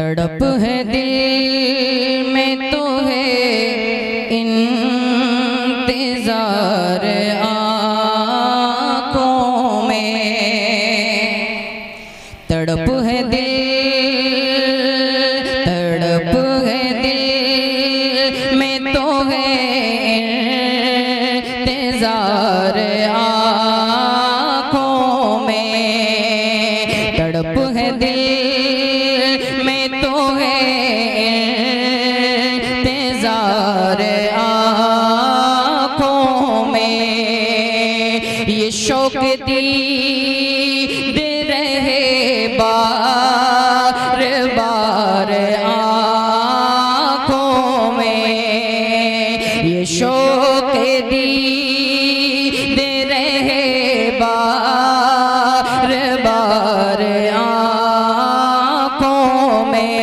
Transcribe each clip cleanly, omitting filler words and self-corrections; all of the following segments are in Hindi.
तड़प है दिल में तो है इंतजार आँखों में, तड़प है दिल, तड़प है दिल में तो है इंतजार आँखों में, तड़प है दिल में तो है इंतजार आँखों में। ये शौक दीद रहे बार बार आँखों में, ये शौक दीद रहे बार बार आँखों में।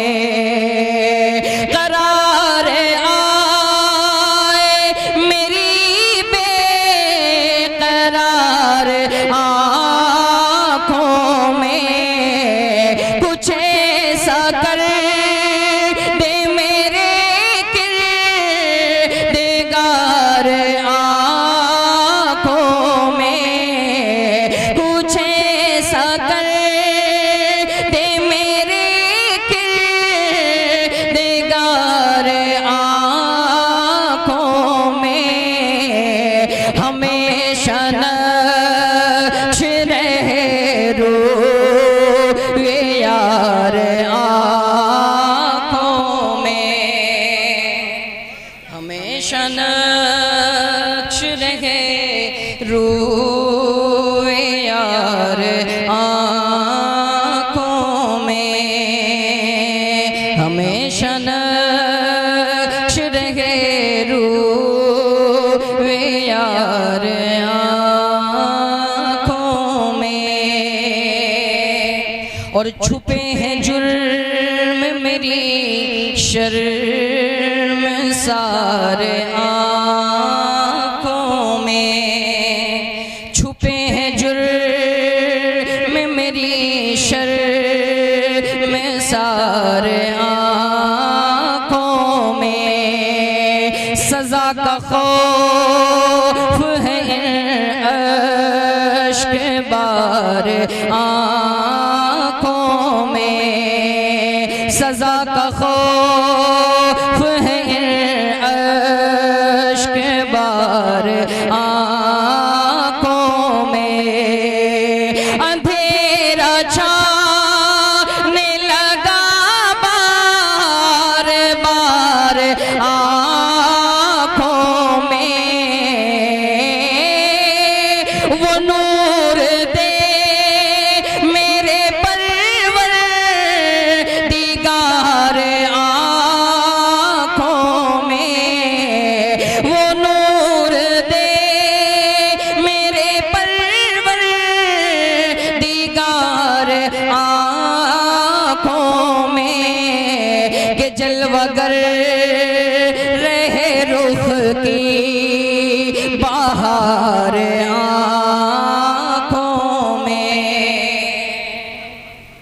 करार आए मेरी बेकरार आँखों में, कुछ ऐसा कर दे मेरे किरदार आँखों में, कुछ ऐसा कर दे मेरे किरदार आँखों में। हमेशा नक्श रहे रूए यार आँखों में, हमेशा नक्श रहे रूए यार आँखों में, हमेशा नक्श रहे रूए यार आँखों में। और छुपे हैं जुर्म मेरी शर्मसार आँखों में, छुपे हैं जुर्म मेरी शर्मसार आँखों में। सजा का खौफ है अश्क बार आँखों में, सजा का खौफ है अश्क बार आँखों में। अंधेरा छाने लगा बार बार आँखों में, वो नूर दे मेरे परवरदिगार आँखों में, वो नूर दे मेरे परवरदिगार आँखों में, कि जलवागर रहे रुख की बाहर आँखों में।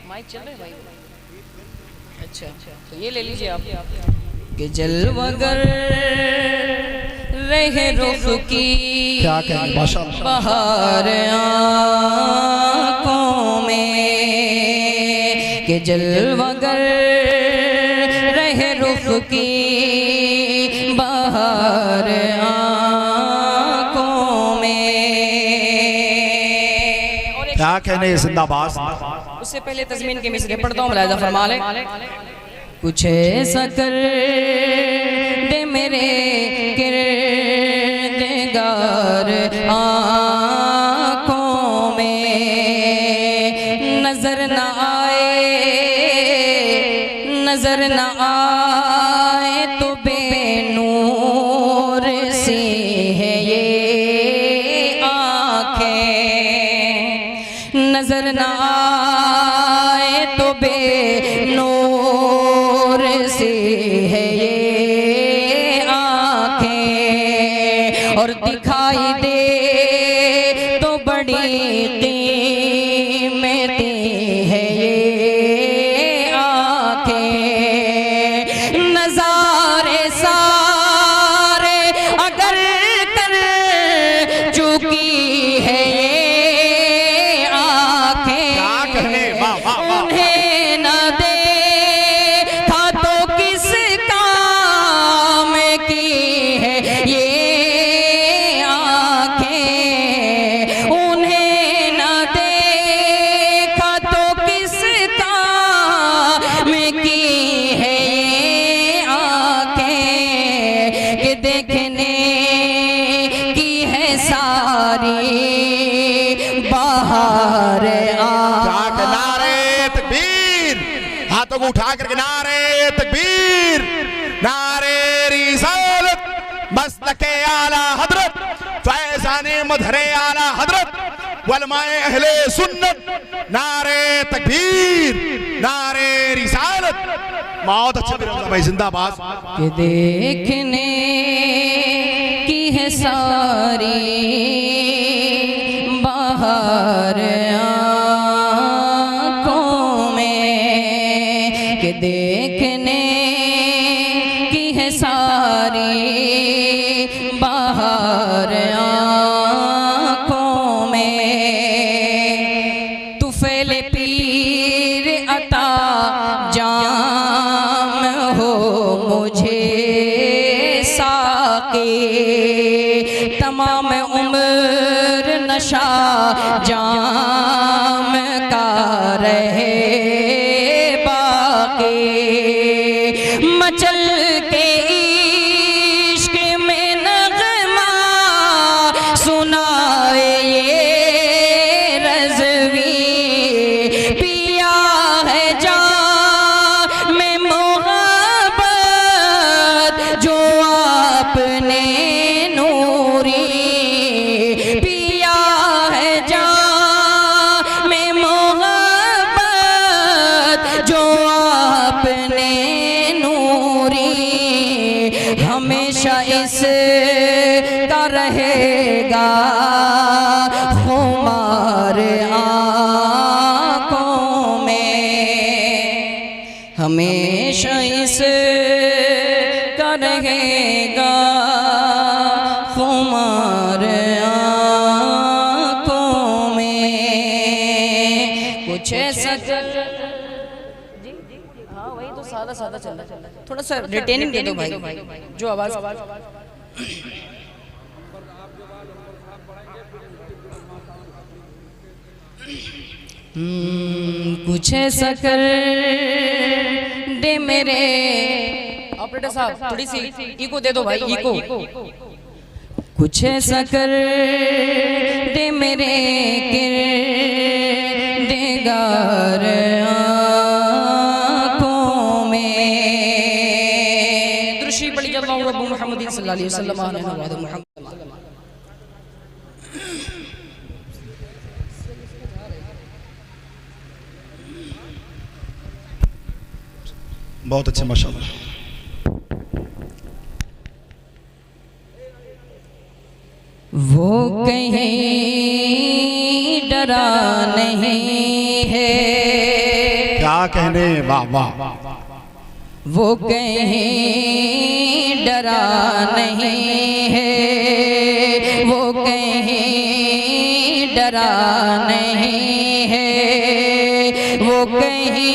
माइक चल रहा है भाई? अच्छा, तो ये ले लीजिए आप। कि जलवागर रहे रुख की बाहर आँखों में, कि जलवागर रहे रुख की बाहर आँखों में। क्या कहने जिंदाबाद। उससे पहले तज़मीन के मिसरे पढ़ता हूँ, मुलाहिज़ा फरमा लें। कुछ ऐसा कर दे मेरे किरदार आँखों में, नजर न आए, नजर न आए तो बेनूर सी है ये आँखें, नजर न आए तो बेनूर सी है ये आँखें, और दिखाई दे तो बड़ी कीमती है ये आँखें। को उठा करके नारे तकबीर, नारे रिसालत, मसलके आला हजरत, फैज़ाने मदहरे आला हजरत, वलमाए अहले सुन्नत, नारे तकबीर, नारे रिसालत। बहुत अच्छा भाई, जिंदाबाद। कि देखने की है सारी बाहर आँखों में, कि देखने की है सारी बाहर आँखों में। तुफैल पीर अता जाम हो मुझे साक़ी, तमाम उम्र नशा जाम का रहे बाकी। मचल के इश्क में नग़मा सुनाए ये रज़वी, पिया है जाम में मोहब्बत जो आपने नूरी, पिया है जाम में मोहब्बत जो आपने नूरी। हमेशा इस का रहेगा खुमार आँखों में, हमेशा इस का रहेगा खुमार आँखों में। कुछ ऐसा हाँ वही तो सादा सादा चल रहा, थोड़ा सा रिटेनिंग दे दो भाई, जो आवाज। कुछ ऐसा कर दे मेरे ऑपरेटर साहब, थोड़ी सी इको दे दो भाई, इको। कुछ ऐसा कर दे मेरे किरदार आँखों में। दुरूद पढ़ी अल्लाहु रब्बु मुहम्मदिन सल्लल्लाहु अलैहि वसल्लम अलैहि मुहम्मद। बहुत अच्छे, माशाल्लाह। वो कहीं डरा नहीं है, क्या कहने, वाह वाह। वो कहीं डरा नहीं है, वो कहीं डरा नहीं है, वो कहीं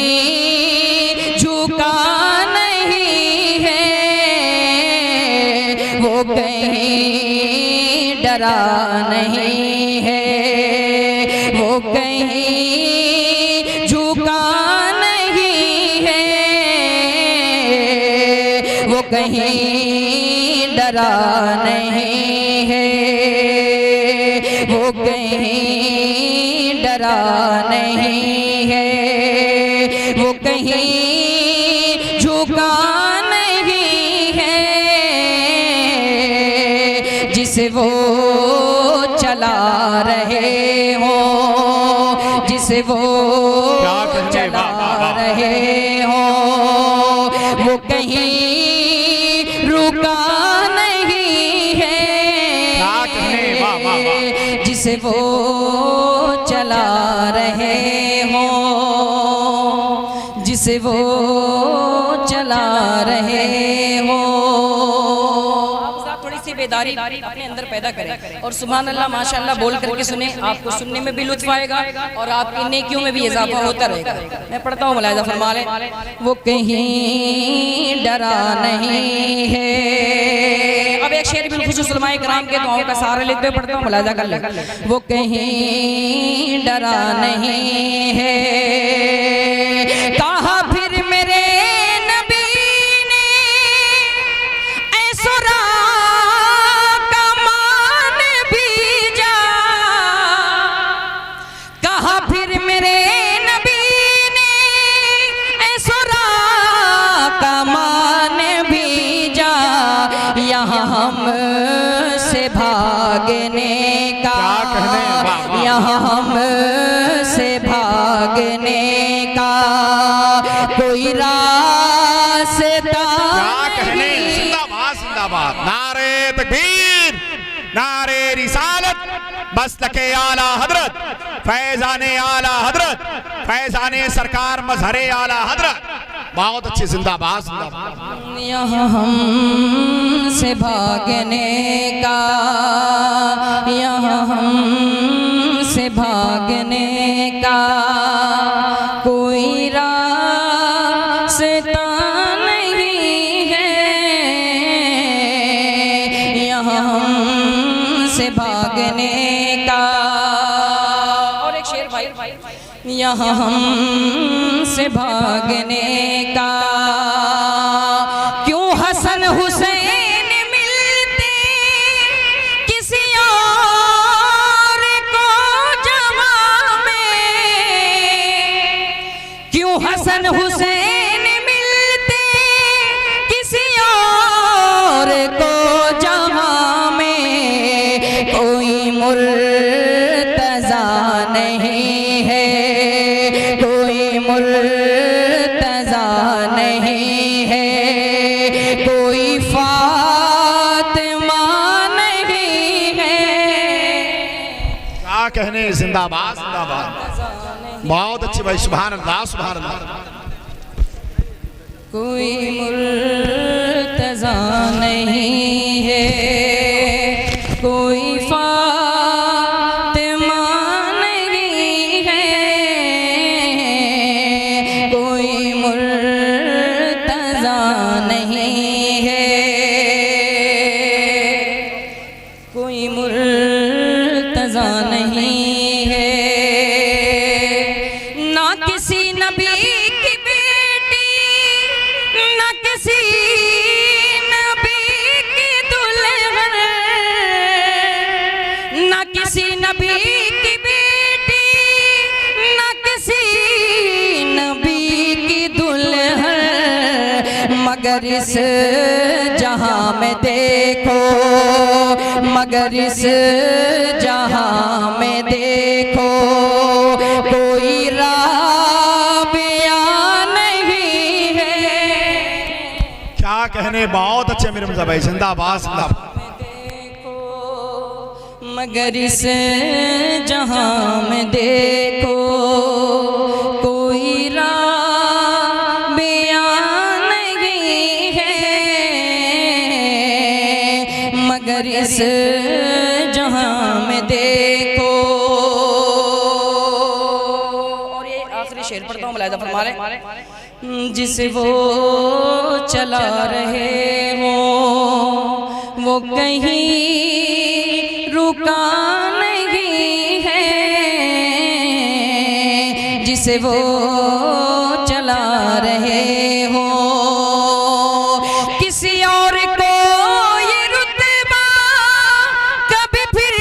झुका नहीं है, वो कहीं डरा नहीं है, वो कहीं झुका नहीं है, वो कहीं डरा नहीं है, वो कहीं डरा नहीं है, वो कहीं झुका नहीं है, जिसे वो चला रहे हो, जिसे वो चला रहे हो, वो कहीं रुका नहीं है, जिसे वो चला रहे हो, जिसे वो चला रहे हो। थोड़ी सी बेदारी अपने अंदर पैदा करें और सुभान अल्लाह माशाअल्लाह बोल करके सुने, आपको सुनने में भी लुत्फ आएगा और आपकी नेकियों में भी इजाफा होता रहेगा। मैं पढ़ता हूँ, मुलाहिजा फरमा लें। वो कहीं डरा नहीं है। अब एक शेर बिलखुसूस उलमाए किराम के दुआओं का सहारा लेते हुए पढ़ता हूँ, मुलाहिजा कर लें। वो कहीं डरा नहीं है, कहा फिर मेरे नबी ने ऐसुरा का मान भी जा, कहा फिर मेरे नबी ने ऐसुरा से क्या कहने, जिंदाबाद जिंदाबाद। नारे तकबीर, नारे रिसालत, मसलके आला हजरत, फैजाने आला हजरत, फैजाने सरकार मजहरे आला हजरत। बहुत अच्छी, जिंदाबाद जिंदाबाद। यहाँ हमसे भागने का, यहाँ हमसे भागने का कोई रास्ता नहीं है। यहाँ हमसे भागने का, और एक शेर भाई, यहाँ हमसे भागने का क्यों हसन हुसैन मिलते किसी और को जवां में, क्यों हसन हुसैन मिलते किसी और को जवां में। कोई मुर्तज़ा नहीं है, कोई मुर्तज़ा नहीं है, कोई फातिमा नहीं है। क्या कहने, जिंदाबाद जिंदाबाद। बहुत अच्छी भाई, सुभान अल्लाह सुभान अल्लाह। कोई मुर्तज़ा नहीं है, कोई फातिमा नहीं है, कोई मुर्तज़ा नहीं है, कोई मुर्तज़ा नहीं है। ना किसी नबी की बेटी, ना किसी नबी की दुल्हन, ना किसी नबी की बेटी, ना किसी नबी की दुल्हन, मगर इस जहां में देखो, मगर इस जहां में देखो कोई राबिया नहीं है। क्या कहने, बहुत अच्छे मेरे मुझे भाई, जिंदाबाद जिंदाबाद। मगर इस जहां में देखो कोई राबिया नहीं है, मगर इस जहां में देखो। और ये आखिरी शेर पढ़ता हूँ, मुलाहिज़ा फरमा लें। जिसे वो चला रहे हो वो कहीं रुका नहीं है, जिसे वो चला रहे हो किसी और को ये रुतबा कभी फिर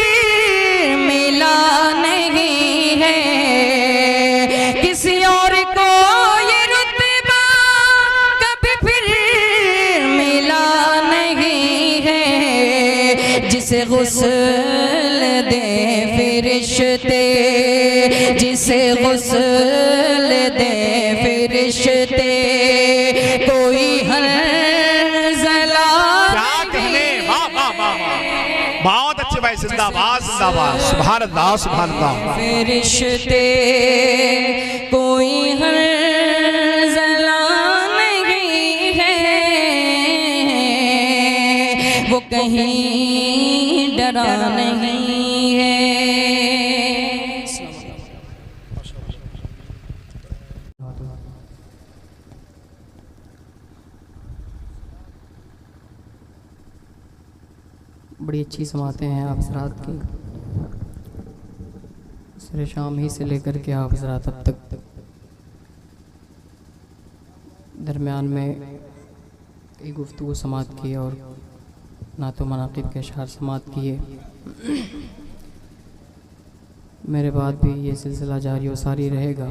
मिला नहीं है, किसी और को ये रुतबा कभी फिर मिला नहीं है। जिसे गुस्ल दे फिरिश्ते, जिसे गुस्ल दे फिरिश्ते, कोई हर जला। क्या कहने, वाह वाह वाह वाह। बहुत अच्छे भाई, जिंदाबाद जिंदाबाद। सुभान अल्लाह सुभान अल्लाह। फिरिश्ते कोई हर जला नहीं है, वो कहीं डरा नहीं है। बड़ी अच्छी समातें हैं आप हज़रात की, सर शाम ही से लेकर के आप हज़रात अब तक दरमियान में एक गुफ्तगू समात की और नातो मनाक़िब के अशआर समात किए। मेरे बाद भी ये सिलसिला जारी और सारी रहेगा।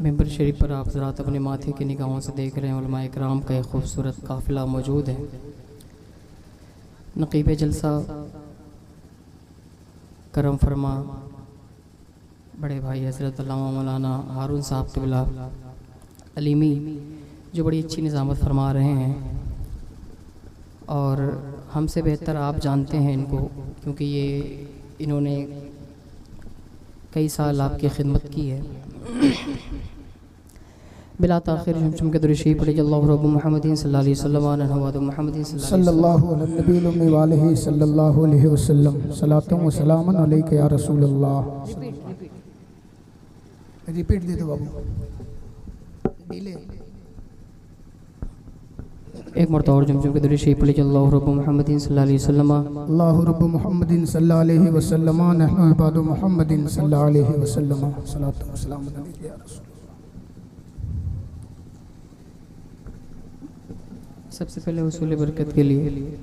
मेंबर शरीफ पर आप हज़रात अपने माथे की निगाहों से देख रहे हैं उलमाए किराम का एक खूबसूरत काफ़िला मौजूद है। नक़ीब जलसा करम फरमा बड़े भाई हज़रत अल्लामा मौलाना हारून साहब क़िबला अलीमी जो बड़ी अच्छी निज़ामत फरमा रहे हैं, और हमसे बेहतर आप जानते हैं इनको, क्योंकि इन्होंने कई साल आपकी खिदमत की है। बिला ताख़िर जुमजुम के दुरूद शरीफ पढ़े अल्लाहु रब्बु मुहम्मदिन सल्लल्लाहु अलैहि वसल्लम व नहवादु मुहम्मदिन सल्लल्लाहु अलैहि सल्लल्लाहु अलैहि वसल्लम सलातु व सलामुन अलैका या रसूलल्लाह। रिपीट दे दो बाबू, डिले। एक मरतबा और जुमजुम के दुरूद शरीफ पढ़े अल्लाहु रब्बु मुहम्मदिन सल्लल्लाहु अलैहि वसल्लम अल्लाहु रब्बु मुहम्मदिन सल्लल्लाहु अलैहि वसल्लम नहनु इबादु मुहम्मदिन सल्लल्लाहु अलैहि वसल्लम सलातु व सलामुन अलैका या रसूलल्लाह। सबसे पहले उसूल बरकत के लिए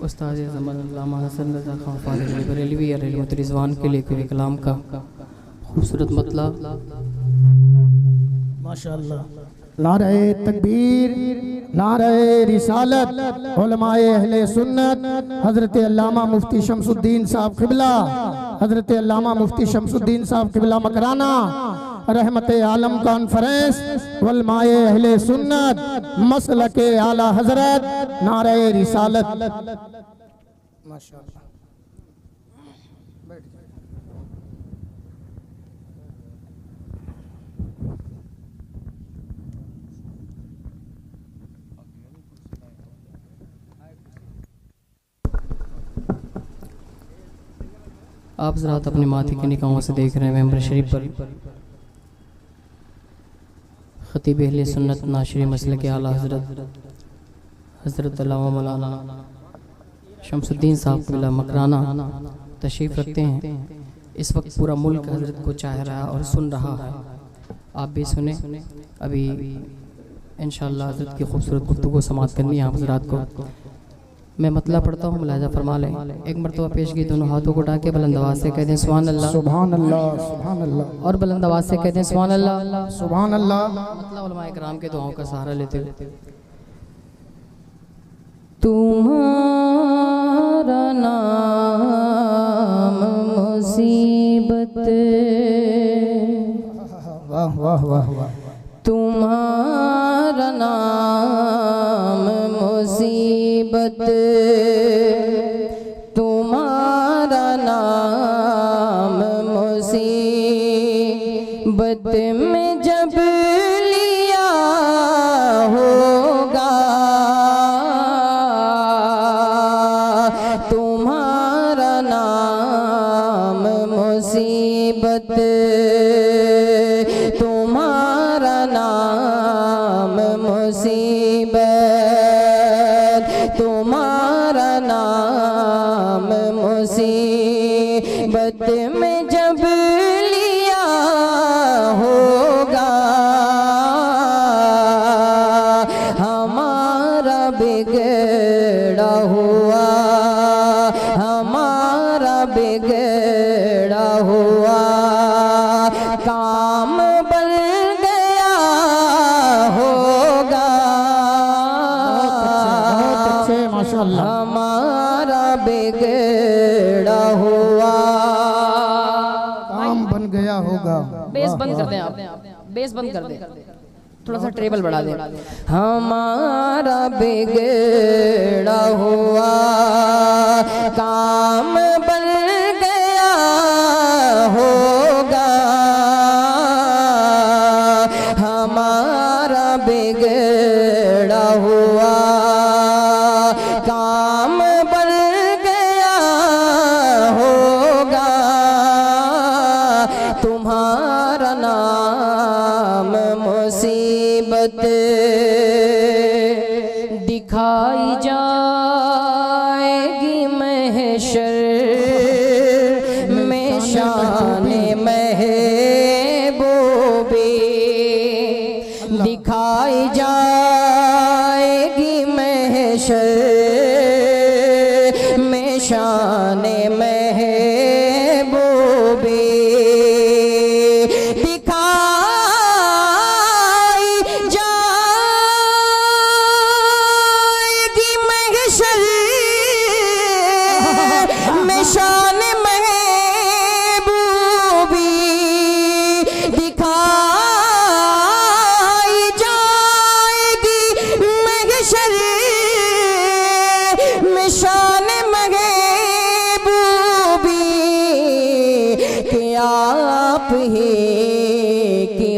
उस्ताद ज़मान अल्लामा हसन रज़ा खान फ़ाज़िल बरेलवी रहमत रिज़वान के लिए कोई कलाम का खूबसूरत मतला। माशाअल्लाह। नारे तकबीर, नारे रिसालत, उलमाए अहले सुन्नत, हज़रत अल्लामा मुफ्ती शमसुद्दीन साहब क़िबला, हज़रत अल्लामा मुफ्ती शमसुद्दीन साहब क़िबला मकराना, रहमत आलम कॉन्फ्रेंस, उलमाए अहले सुन्नत, मसलके आला हज़रत, नारे रिसालत। माशाअल्लाह। आप ज़रात अपने माथे की निगाहों से देख रहे हैं मेंबर शरीफ पर ख़तीब अहले सुन्नत नाशिर मसलक आला हज़रत अल्लामा मौलाना शमसुद्दीन साहब क़िबला मकराना तशरीफ़ रखते हैं। इस वक्त पूरा मुल्क हज़रत को चाह रहा है और सुन रहा है, आप भी सुने। अभी इंशाअल्लाह हज़रत की खूबसूरत गुफ्तगू समाअत करनी है आप हज़रात को। मैं मतला पढ़ता हूँ, मुलाहिज़ा फरमा लें। एक मरतबा पेश की दोनों हाथों को उठा के बुलंद आवाज़ से कह दें सुभान अल्लाह, सुभान अल्लाह, सुभान अल्लाह, और बुलंद आवाज़ से कह दें सुभान अल्लाह, सुभान अल्लाह। मतलब उलमाए किराम के दुआओं का सहारा लेते हुए तुम्हारा नाम मुसीबत, वाह वाह वाह वाह। तुम्हारा नाम मुसीबत, तुम्हारा नाम मुसीबत में जब लिया होगा, तुम्हारा नाम मुसीबत, तुम्हारा नाम मुसीबत, तुम्हारा नाम मुसीबत में जब लिया होगा, हमारा बिगड़ा हुआ, हमारा बिगड़ा हुआ काम बन गया होगा, माशाअल्लाह। हमारा बिगड़ा हुआ काम बन गया होगा। बेस बंद कर दें आप, बेस बंद कर दें, थोड़ा सा ट्रेबल बढ़ा दें। हमारा बिगड़ा हुआ काम बन गया होगा, हमारा बिगड़ा हुआ काम बन गया होगा, तुम्हारा नाम मुसीबत दिखाई जाएगी महशर में शान महबूबी, दिखाई जाएगी महशर में शान महबूबी, दिखाई जाएगी महशर में शान महबूबी, दिखाई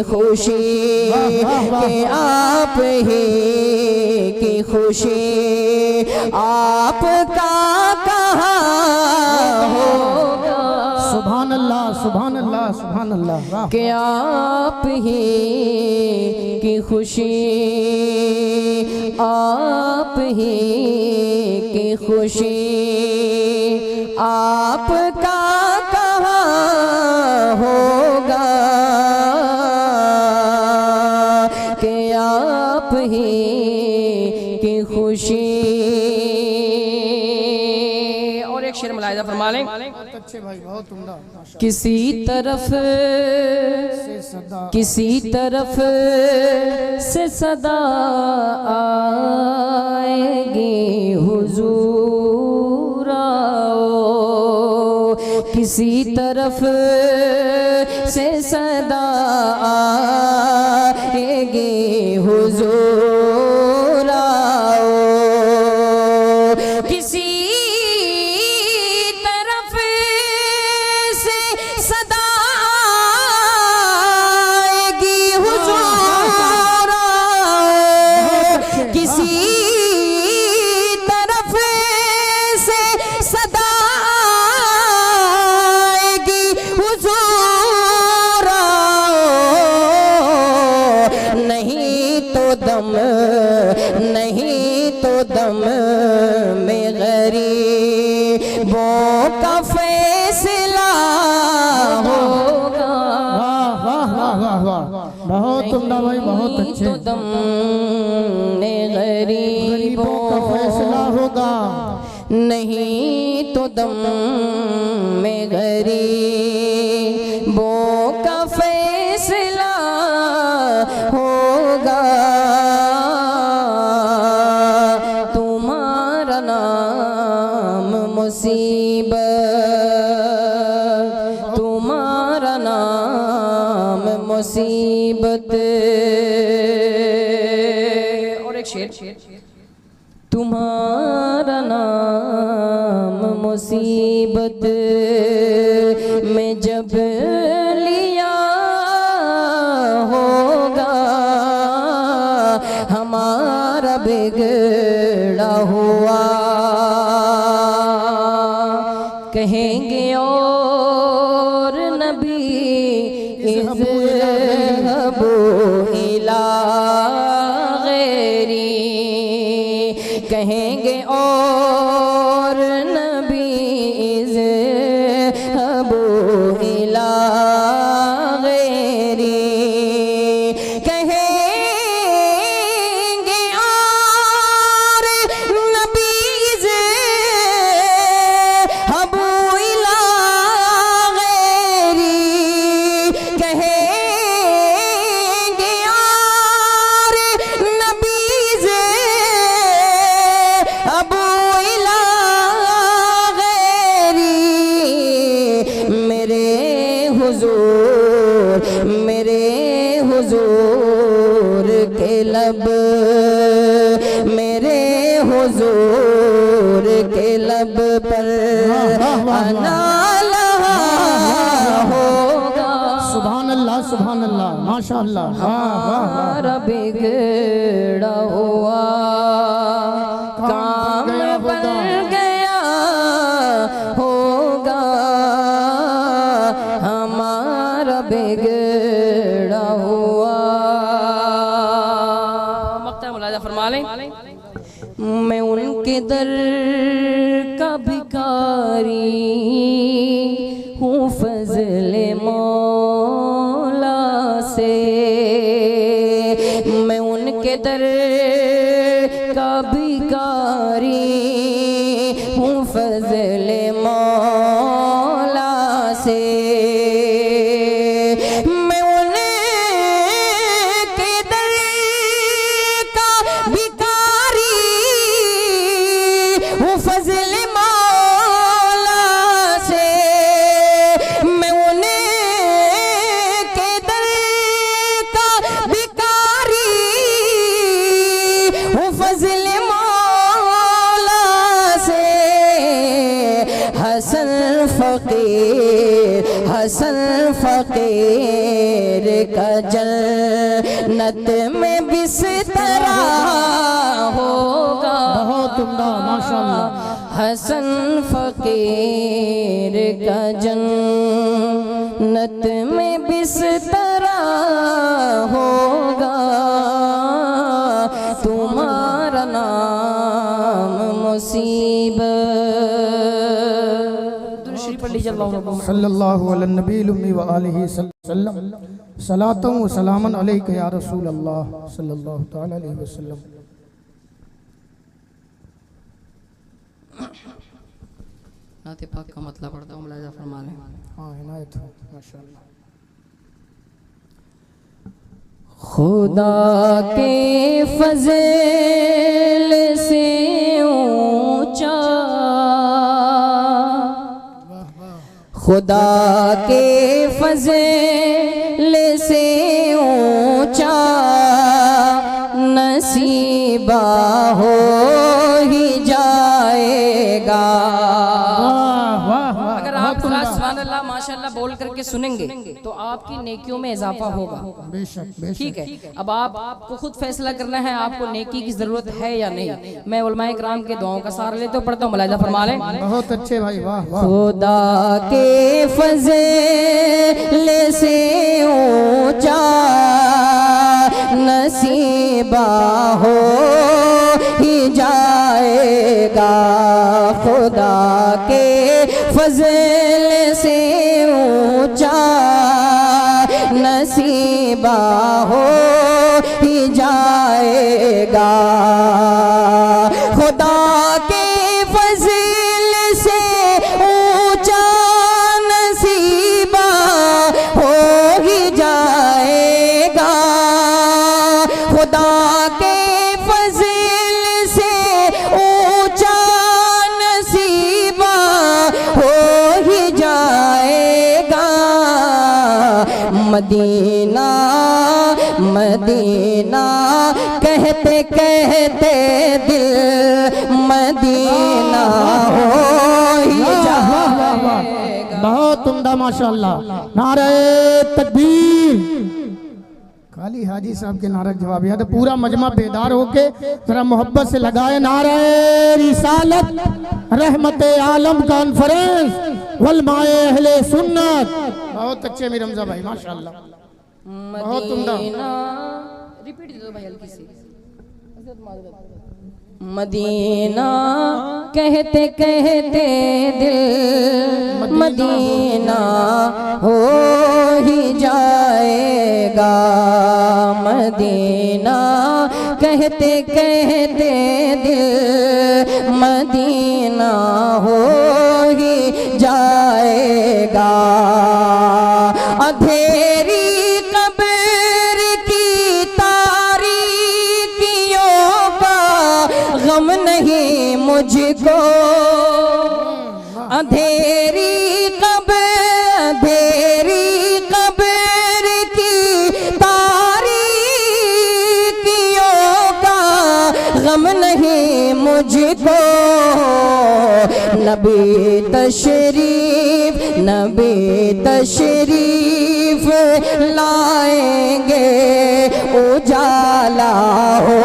खुशी के आप ही की खुशी आपका कहाँ होगा। सुभान अल्लाह सुभान अल्लाह सुभान अल्लाह। वाह कि आप ही की खुशी आप ही की खुशी आपका कहाँ होगा। कि आप ही की खुशी। और एक शेर मुलाहिजा फरमा लें। बहुत अच्छे भाई बहुत उम्दा। किसी तरफ से सदा आएगी हुजूर आओ। किसी तरफ से सदा आएगी हुजूर आओ। किसी तरफ से सदा आएगी हुजूर आओ। किसी तरफ से सदा आएगी हुजूर आओ। नहीं तो दम में गरीबों का फैसला होगा। वाह वाह वाह वाह वाह बहुत उम्दा भाई बहुत अच्छे। तो दम में गरीबों का फैसला होगा। नहीं तो दम में गरीबों का फैसला होगा। तुम्हारा नाम मुसीबत तुम्हारा नाम मुसीबत। और एक शेर। तुम्हारा नाम मुसीबत में जब लिया होगा। हमारा बिगड़ा हुआ कहेंगे और नबी इज़हबू इला गैरी। कहेंगे और नबी इज़हबू इला गैरी। कहेंगे और नबी इज़हबू इला गैरी। कहेंगे और नबी इज़हबू इला गैरी। मेरे हुजूर के लब मेरे हुजूर के लब पर आना लहा होगा। सुभान अल्लाह सुभान अल्लाह माशा अल्लाह। वाह वाह वाह हमारा बिगड़ा हुआ काम बन गया होगा। हमारा बिगड़ा हुआ। मक्ता मुलाहिजा फरमा लें। मैं उनके दर का भिखारी हूँ फज़ले मौला से। मैं उनके दर का भिखारी हूँ फज़ले मौला से। मैं उनके दर का भिखारी हूँ फज़ले मौला से। मैं उनके दर का भिखारी हूँ फज़ले मौला से। हसन फकीर का जन्नत में बिस्तरा होगा। बहुत उम्दा माशाअल्लाह। हसन फकीर का जन्नत में बिस्तरा होगा। तुम्हारा नाम मुसीबत। दुरूद पढ़ लीजिए। सल्लल्लाहु अलैहि नबील उम्मी व आलिहि सल्लम सलातु व सलामन अलैका या रसूल अल्लाह सल्लल्लाहु तआला अलैहि वसल्लम। नाते पाक का मतलब पढ़ता हूँ, मुलाहिजा फरमा लें। हाँ इनायत हो माशाअल्लाह। खुदा के फज़ल से ऊंचा, खुदा के फज़ल से ऊंचा नसीबा हो ही जाएगा। अगर आप थोड़ा सुभान अल्लाह माशाअल्लाह बोल करके सुनेंगे तो आपकी नेकियों में इजाफा होगा। बेशक बेशक। ठीक है, अब आपको खुद फैसला करना है आपको नेकी की जरूरत है या नहीं। मैं उलमाए किराम के दुआओं का सहारा लेते हुए पढ़ता हूँ, मुलाहिजा फरमा लें। बहुत अच्छे भाई, वाह वाह। खुदा के फज़ल से ऊंचा नसीबा हो ही जाएगा। खुदा के फज़ल से ऊंचा नसीबा हो ही जाएगा। खुदा के फज़ल से ऊंचा नसीबा हो ही जाएगा। खुदा के फज़ल से ऊंचा नसीबा हो ही जाएगा। मदीना मदीना कहते कहते दिल मदीना हो ही जाएगा। बहुत उम्दा माशाअल्लाह। नारे तकबीर। खाली हाजी साहब के नारा का जवाब याद है। पूरा मजमा बेदार होके जरा मोहब्बत से लगाए नारे रिसालत रहमत आलम कॉन्फ्रेंस वलमाए अहले सुन्नत। बहुत अच्छे मेरे रमजा भाई माशाअल्लाह, बहुत उम्दा। रिपीट दे दो भाई हल्की सी। मदीना कहते कहते दिल मदीना हो ही जाएगा। मदीना कहते कहते दिल मदीना हो ही जाएगा। अंधेरी कब्र की तारीकियों का गम नहीं मुझको। अंधेरी कब्र की तारीकियों का गम नहीं मुझको। नबी तशरीफ लाएंगे उजाला हो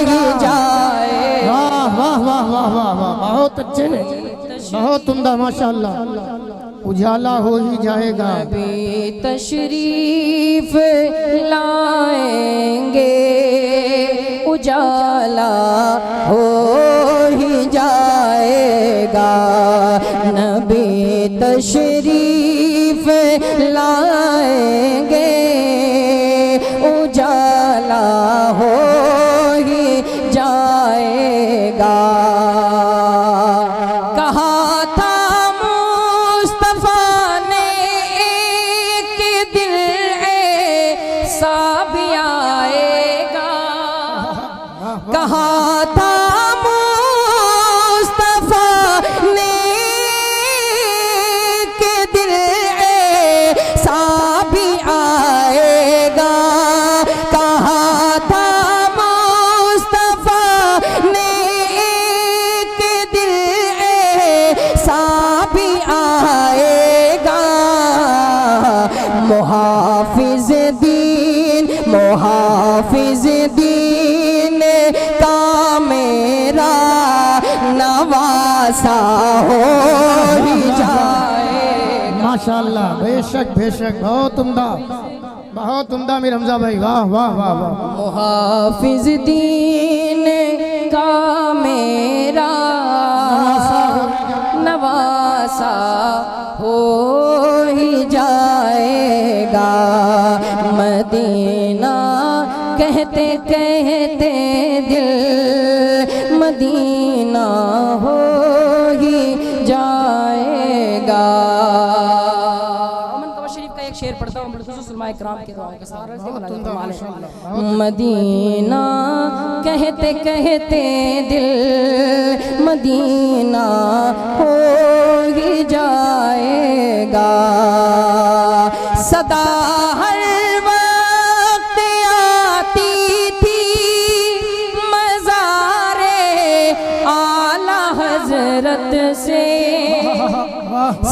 ही जाए। वाह वाह वाह वाह वाह वाह, बहुत अच्छे, बहुत उम्दा माशाअल्लाह। उजाला हो ही जाएगा। नबी तशरीफ लाएंगे उजाला हो ही जाएगा। नबी तशरीफ लाएंगे उजाला हो ही जाएगा। कहा था मुस्तफा ने एक दिल ऐसा भी आएगा। दीन मुहाफिज दीन का मेरा नवासा हो ही जाए। माशाल्लाह, बेशक बेशक, बहुत उम्दा, बहुत उम्दा मेरे हमजा भाई, वाह वाह वाह वाह। मुहाफिज दीन का मेरा नवासा हो ही जाएगा। मदीना कहते कहते दिल मदीना हो ही जाएगा। अमन कवा शरीफ का एक शेर पढ़ता हूँ सुलमाए कराम के दुआओं के साथ। मदीना कहते कहते दिल मदीना हो ही जाएगा। सदा हर वक्त आती थी मज़ारे आला हजरत से।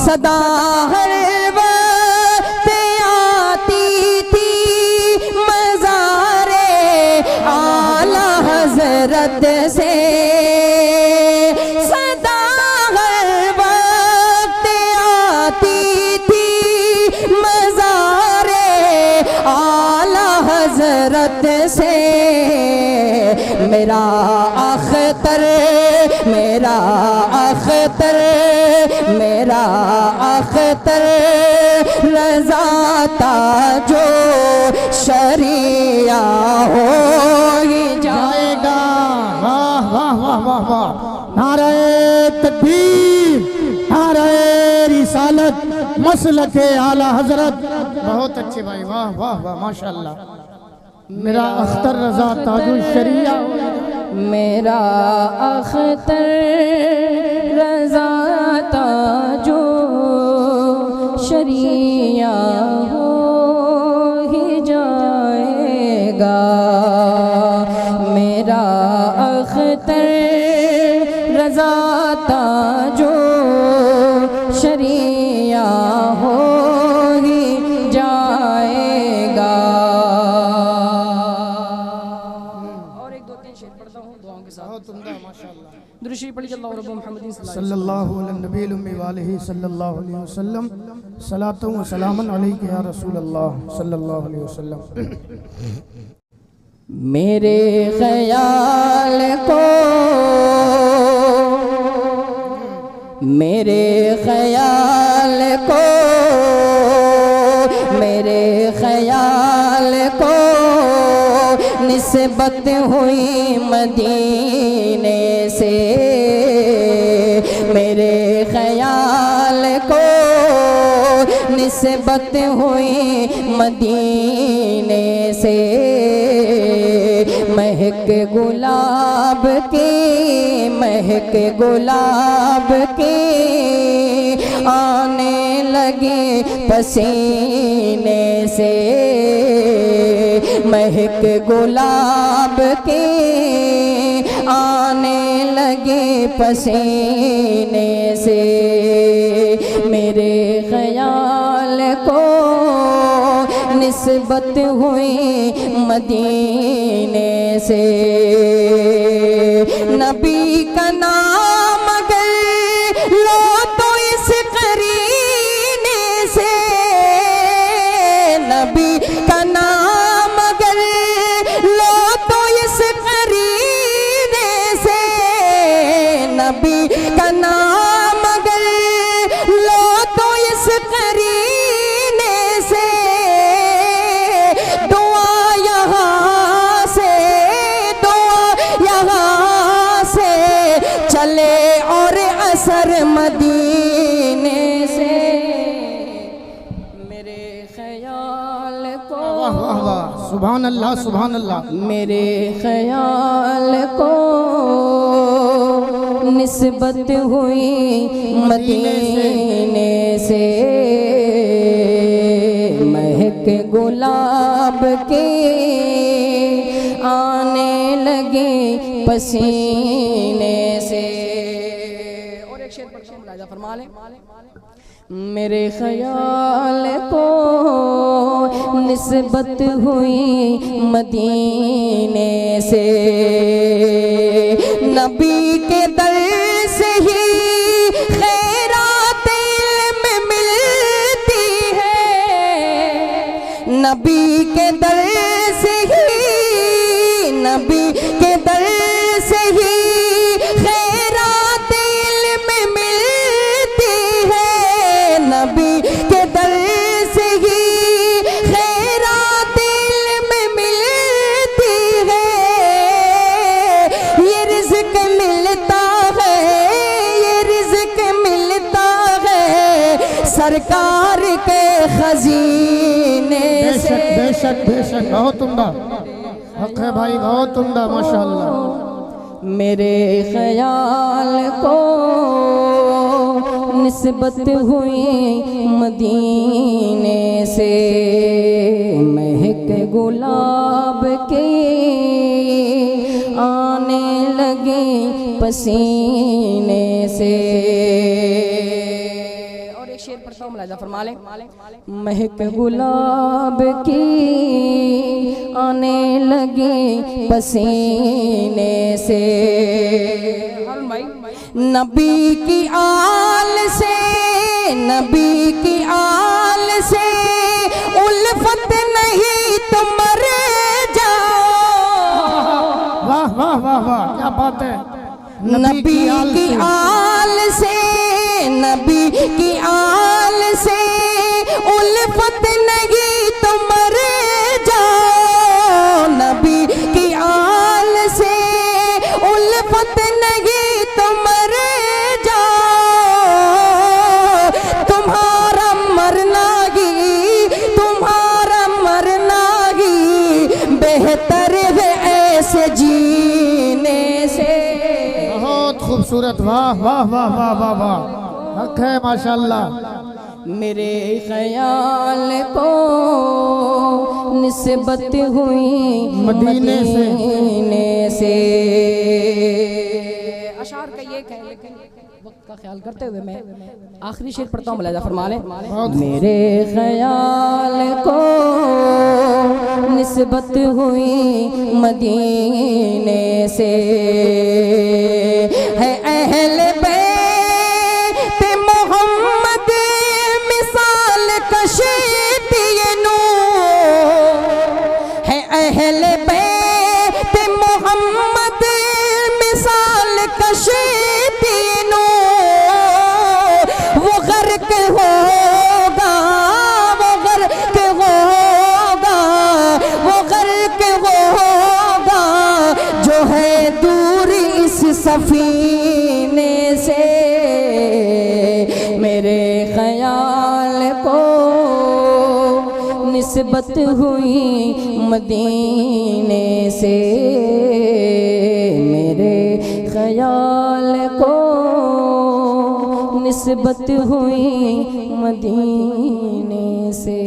सदा हर वक्त आती थी मज़ारे आला हजरत से। सदा हर वक्त आती थी मज़ारे आला हजरत से। मेरा अख्तर मेरा अख्तर मेरा अख्तर रज़ा था जो शरिया हो ही जाएगा। वाह वाह वाह वाह वाह। नारे तकबीर, नारे रिसालत, मसलके आला हजरत। बहुत अच्छे भाई, वाह वाह वाह, माशाल्लाह। मेरा अख्तर रज़ा ताजुल शरिया। मेरा अख्तर रज़ा ताजो शरिया हो ही जाएगा। मेरा अख्तर रज़ा ताजो शरिया हो ही जाएगा। और एक दो तीन शेर पढ़ता हूँ दुआओं के साथ। दुरूद पढ़िए अल्लाह रब्बु मुहम्मदिन सल्लल्लाहु अलैहि उम्मी वालिही सल्लल्लाहु अलैहि वसल्लम। सलातु व सलामन अलैका या रसूल अल्लाह सल्लल्लाहु अलैहि वसल्लम। मेरे ख्याल को मेरे ख्याल को मेरे ख्याल को निस्बत हुई मदीने से। मेरे ख्याल को निस्बत हुई मदीने से। महक गुलाब की महक गुलाब की आने लगे पसीने से। महक गुलाब के आने लगे पसीने से। मेरे ख्याल को निस्बत हुई मदीने से। नबी का नाम अगर लो तो इस करीने से। नबी का नाम अगर लो तो इस करीने से। नबी का नाम अगर लो तो इस करीने से। दुआ यहाँ से चले और असर मदीने से। मेरे ख्याल को वाह वाह वाह, सुभान अल्लाह सुभान अल्लाह। मेरे ख्याल को निस्बत हुई मदीने से। महक गुलाब के आने लगे पसीने से। और एक शेर पढ़ता हूँ फरमा लें। मेरे ख्याल को निस्बत हुई मदीने से, नबी के दर से ही खैरात इल्म मिलती है, नबी के दर से ही, नबी के दर से ही खैरात इल्म मिलती है, नबी के दर से ही खैरात इल्म मिलती है। ये रिज़्क मिलता है, ये रिज़्क मिलता है सरकार के खजीने से। बेशक बेशक बहुत उम्दा हक है भाई, बहुत उम्दा माशाअल्लाह। मेरे ख्याल को निस्बत हुई मदीने से, महक गुलाब के आने लगे पसीने से। और एक शेर पढ़ता हूँ, मुलाहिजा फरमा लें। महक गुलाब की आने लगे पसीने से, हारून भाई, नबी की आल से, नबी की आल से उल्फत नहीं तो मर जाओ। वाह वाह वाह वाह, क्या बात है। नबी की आल से, नबी की आल से उल्फत नहीं तो मर जाओ, नबी की आल से उल्फत नहीं तो मर जाओ। तुम्हारा मरना ही, तुम्हारा मरना ही बेहतर है ऐसे जीने से। बहुत खूबसूरत, वाह वाह वाह वाह वाह वाह, हक है माशाअल्लाह। मेरे ख्याल को निस्बत हुई मदीने से। मदीने से। अशार का ये है, लेकिन वक्त का ख्याल करते हुए मैं आखिरी शेर पढ़ता हूँ, मुलाहिजा फरमा लें। मेरे ख्याल को निस्बत हुई मदीने से, है अहले बैत मोहम्मद मिसाल कशीती नूर, है अहले बैत मोहम्मद मिसाल कशीती नूर। वो गर्क होगा, वो गर्क होगा, वो गर्क होगा जो है दूर इस सफीने से। मेरे ख्याल को निस्बत हुई मदीने से, मेरे ख्याल को निस्बत हुई मदीने से।